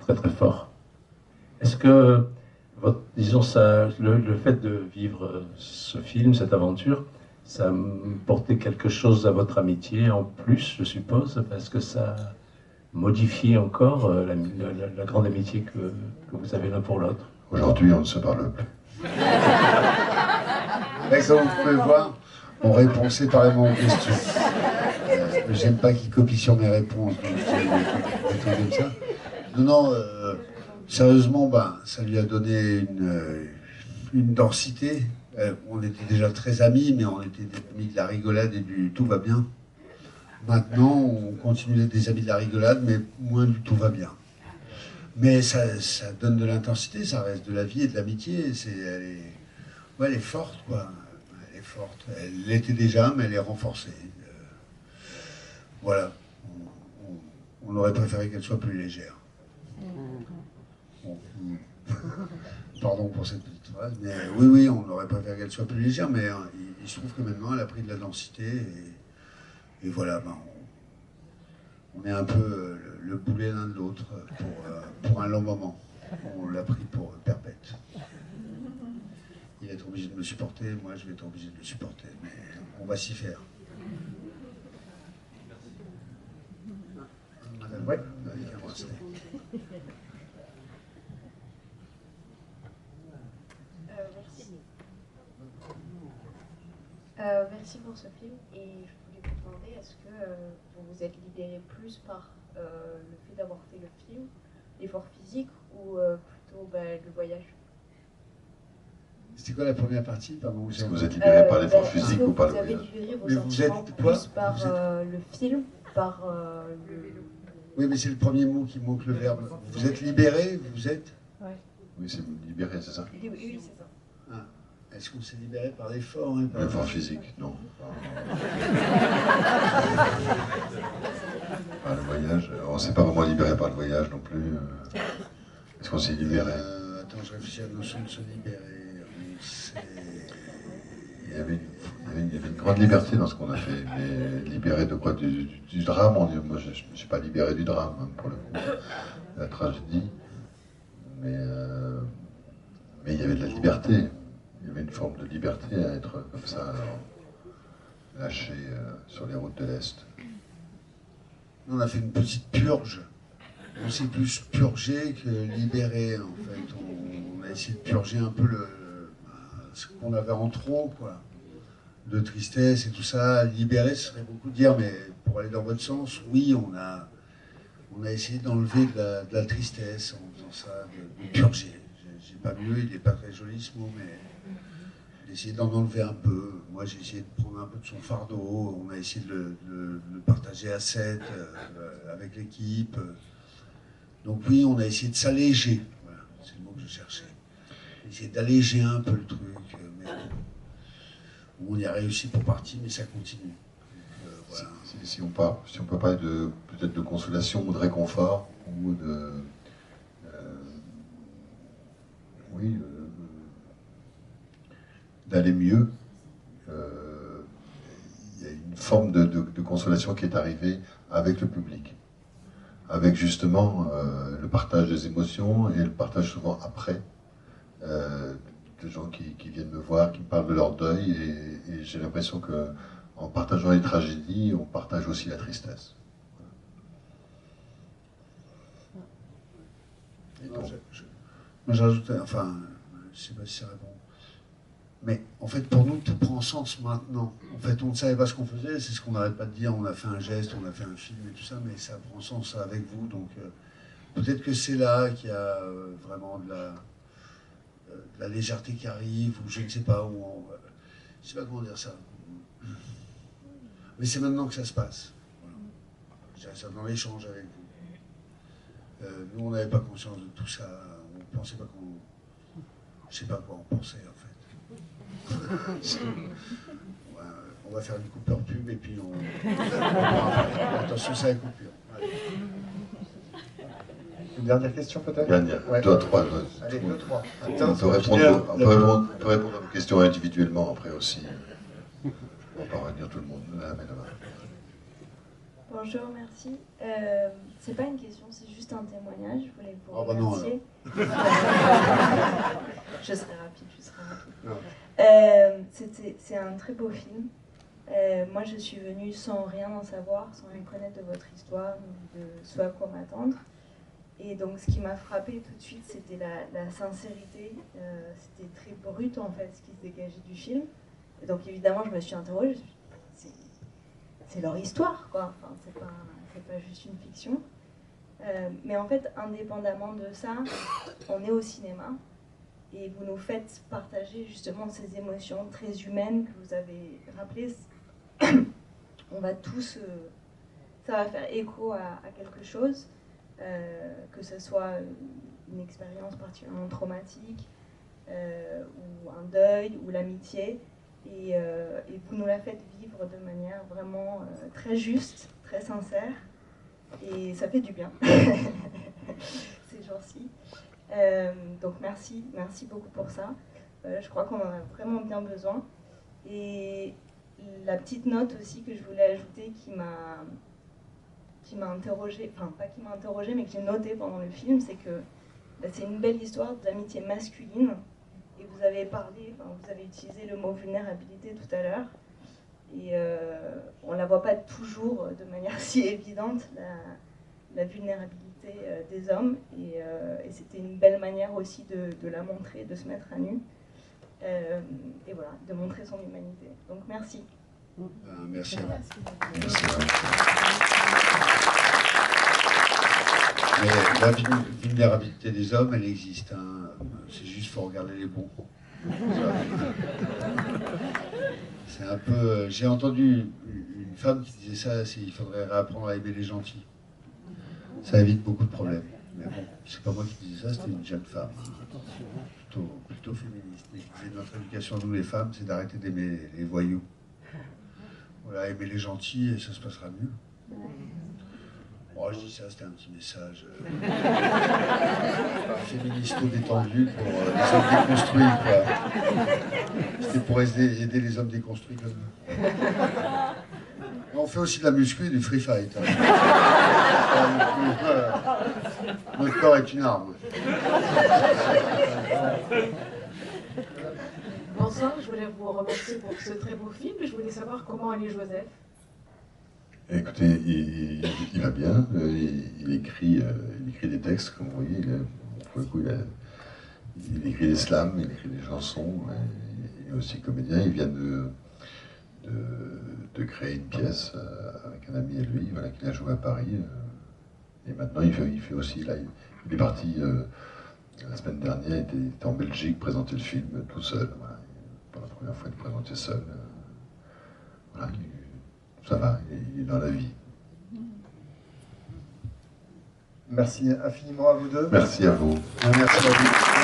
très très fort. Est-ce que, disons, le fait de vivre ce film, cette aventure, ça a porté quelque chose à votre amitié en plus, je suppose, parce que ça a modifié encore la grande amitié que vous avez l'un pour l'autre? Aujourd'hui, on ne se parle plus. Mais comme vous pouvez voir, on répond séparément aux questions. J'aime pas qu'il copie sur mes réponses, donc je fais comme ça. Non, sérieusement, ça lui a donné une densité. On était déjà très amis, mais on était des amis de la rigolade et du tout va bien. Maintenant, on continue d'être des amis de la rigolade, mais moins du tout va bien. Mais ça donne de l'intensité, ça reste de la vie et de l'amitié. Elle est forte, quoi. Elle est forte. Elle l'était déjà, mais elle est renforcée. Voilà. On aurait préféré qu'elle soit plus légère. Bon. Pardon pour cette petite phrase, mais oui, on aurait préféré qu'elle soit plus légère, mais il se trouve que maintenant elle a pris de la densité et voilà, on est un peu le boulet l'un de l'autre pour un long moment. On l'a pris pour perpète. Il va être obligé de me supporter, moi je vais être obligé de le supporter, mais on va s'y faire. Ouais, merci pour ce film et je voulais vous demander, est-ce que vous vous êtes libéré plus par le fait d'avoir fait le film, l'effort physique ou plutôt le voyage? C'était quoi la première partie? Pardon, est-ce que vous êtes libéré par l'effort physique ou par le voyage? Vous avez libéré vos sentiments plus par le film, par le... Oui, mais c'est le premier mot qui manque, le verbe. Vous êtes libéré, vous êtes? Ouais. Oui, c'est libéré, c'est ça? Oui, c'est ça. Ah. Est-ce qu'on s'est libéré par l'effort, hein, l'effort physique, non. Par le voyage, on ne s'est pas vraiment libéré par le voyage non plus. Est-ce qu'on s'est libéré? Attends, je réfléchis à la notion de se libérer. Il y avait une grande liberté dans ce qu'on a fait, mais libéré de quoi? Du drame. Moi, je ne me suis pas libéré du drame, hein, pour le coup, de la tragédie. Mais il y avait de la liberté. Il y avait une forme de liberté à être comme ça, lâché sur les routes de l'Est. On a fait une petite purge. On s'est plus purgé que libéré, en fait. On a essayé de purger un peu ce qu'on avait en trop, quoi. De tristesse et tout ça. Libéré, ce serait beaucoup de dire, mais pour aller dans votre sens, oui, on a essayé d'enlever de la tristesse en faisant ça, de purger. J'ai pas mieux, il n'est pas très joli ce mot, mais d'essayer d'en enlever un peu. Moi, j'ai essayé de prendre un peu de son fardeau. On a essayé de le partager à 7 avec l'équipe. Donc oui, on a essayé de s'alléger. Voilà, c'est le mot que je cherchais. Essayer d'alléger un peu le truc. Mais on y a réussi pour partie, mais ça continue. Donc, voilà. Si on peut parler peut-être de consolation ou de réconfort, ou de... oui... d'aller mieux, il y a une forme de consolation qui est arrivée avec le public, avec justement le partage des émotions et le partage souvent après, de gens qui viennent me voir, qui me parlent de leur deuil, et j'ai l'impression qu'en partageant les tragédies, on partage aussi la tristesse. Moi j'ajoutais, enfin, je ne sais pas si ça répond. Mais en fait, pour nous, tout prend sens maintenant. En fait, on ne savait pas ce qu'on faisait, c'est ce qu'on n'arrête pas de dire. On a fait un geste, on a fait un film et tout ça, mais ça prend sens avec vous. Donc, peut-être que c'est là qu'il y a vraiment de la légèreté qui arrive, ou je ne sais pas, je ne sais pas comment dire ça. Mais c'est maintenant que ça se passe. Voilà. Je dirais ça dans l'échange avec vous. Nous, on n'avait pas conscience de tout ça. On ne pensait pas qu'on... Je ne sais pas quoi on pensait, en fait. On va faire une coupure pub et puis attention, c'est la coupure. Allez. Une dernière question peut-être? Ouais. Deux, trois. Allez, deux, trois. On peut répondre à vos questions individuellement après aussi. On va pas revenir tout le monde. Bonjour, merci. C'est pas une question, c'est juste un témoignage. Je voulais vous Ah bah non, remercier. Je serai rapide, Non. C'est un très beau film. Moi, je suis venue sans rien en savoir, sans rien connaître de votre histoire, ni de ce à quoi m'attendre. Et donc, ce qui m'a frappée tout de suite, c'était la sincérité. C'était très brut, en fait, ce qui se dégageait du film. Et donc, évidemment, je me suis interrogée. Je me suis dit, c'est leur histoire, quoi. Enfin, c'est pas juste une fiction. Mais en fait, indépendamment de ça, on est au cinéma. Et vous nous faites partager justement ces émotions très humaines que vous avez rappelées. On va tous... ça va faire écho à quelque chose. Que ce soit une expérience particulièrement traumatique, ou un deuil, ou l'amitié, et vous nous la faites vivre de manière vraiment très juste, très sincère, et ça fait du bien ces jours-ci. Donc merci beaucoup pour ça. Je crois qu'on en a vraiment bien besoin. Et la petite note aussi que je voulais ajouter qui m'a interrogée, enfin pas qui m'a interrogée, mais que j'ai noté pendant le film, c'est que c'est une belle histoire d'amitié masculine. Et vous avez vous avez utilisé le mot vulnérabilité tout à l'heure. Et on ne la voit pas toujours de manière si évidente, la vulnérabilité des hommes. Et c'était une belle manière aussi de la montrer, de se mettre à nu. Et voilà, de montrer son humanité. Donc merci. Merci à vous. Merci. Mais la vulnérabilité des hommes, elle existe. Hein. C'est juste, faut regarder les bons. C'est un peu... J'ai entendu une femme qui disait ça, il faudrait réapprendre à aimer les gentils. Ça évite beaucoup de problèmes. Mais bon, c'est pas moi qui disais ça, c'était une jeune femme. Plutôt féministe. Et qui disait, notre éducation, nous les femmes, c'est d'arrêter d'aimer les voyous. Voilà, aimer les gentils et ça se passera mieux. Bon, je dis ça, c'était un petit message féministo détendu pour les hommes déconstruits, quoi. C'était pour aider les hommes déconstruits comme nous. On fait aussi de la muscu et du free fight. Hein. Notre corps est une arme. Bonsoir, je voulais vous remercier pour ce très beau film. Je voulais savoir comment allait Joseph. Écoutez, il va bien, il écrit des textes, comme vous voyez, pour le coup, il écrit des slams, il écrit des chansons, il est aussi comédien, il vient de créer une pièce avec un ami à lui, voilà, qu'il a joué à Paris, et maintenant il fait aussi, là, il est parti la semaine dernière, il était en Belgique, présenter le film tout seul, voilà, pour la première fois il présentait seul, voilà, ça va, il est dans la vie. Merci infiniment à vous deux. Merci à vous. Merci à vous.